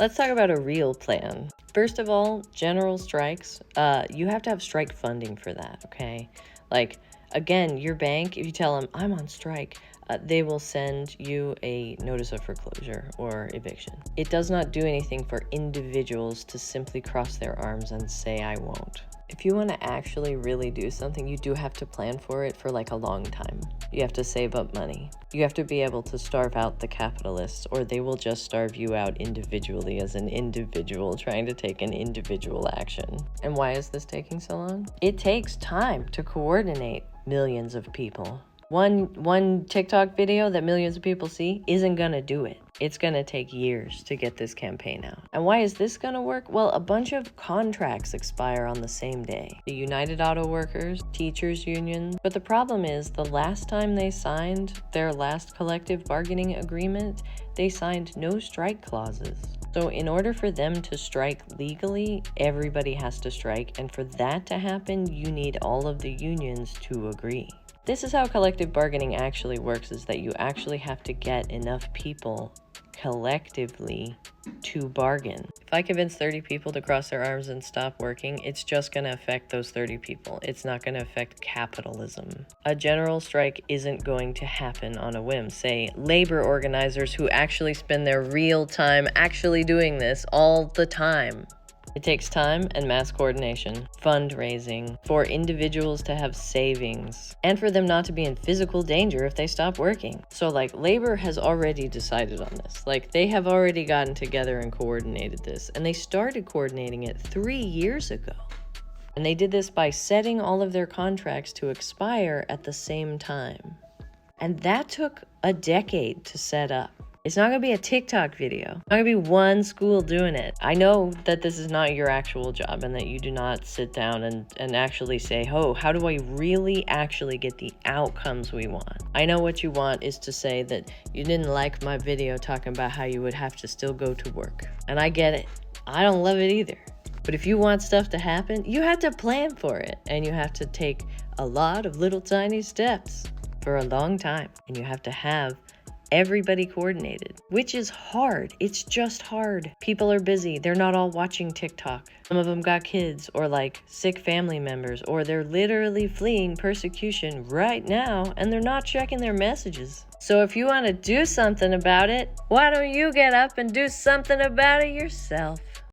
Let's talk about a real plan. First of all, general strikes, you have to have strike funding for that, okay? Like, again, your bank, if you tell them, I'm on strike, they will send you a notice of foreclosure or eviction. It does not do anything for individuals to simply cross their arms and say, I won't. If you want to actually really do something, you do have to plan for it for like a long time. You have to save up money. You have to be able to starve out the capitalists, or they will just starve you out individually as an individual trying to take an individual action. And why is this taking so long? It takes time to coordinate millions of people. One TikTok video that millions of people see isn't gonna do it. It's gonna take years to get this campaign out. And why is this gonna work? Well, a bunch of contracts expire on the same day. The United Auto Workers, Teachers Union. But the problem is, the last time they signed their last collective bargaining agreement, they signed no strike clauses. So in order for them to strike legally, everybody has to strike. And for that to happen, you need all of the unions to agree. This is how collective bargaining actually works, is that you actually have to get enough people collectively to bargain. If I convince 30 people to cross their arms and stop working, it's just going to affect those 30 people. It's not going to affect capitalism. A general strike isn't going to happen on a whim. Say, labor organizers who actually spend their real time actually doing this all the time. It takes time and mass coordination, fundraising, for individuals to have savings, and for them not to be in physical danger if they stop working. So like, labor has already decided on this. Like, they have already gotten together and coordinated this, and they started coordinating it 3 years ago. And they did this by setting all of their contracts to expire at the same time. And that took a decade to set up. It's not gonna be a TikTok video. It's not gonna be one school doing it. I know that this is not your actual job and that you do not sit down and actually say, oh, how do I really actually get the outcomes we want? I know what you want is to say that you didn't like my video talking about how you would have to still go to work. And I get it. I don't love it either. But if you want stuff to happen, you have to plan for it. And you have to take a lot of little tiny steps for a long time. And you have to have everybody coordinated, which is hard. It's just hard. People are busy. They're not all watching TikTok. Some of them got kids or like sick family members, or they're literally fleeing persecution right now and they're not checking their messages. So if you want to do something about it, why don't you get up and do something about it yourself?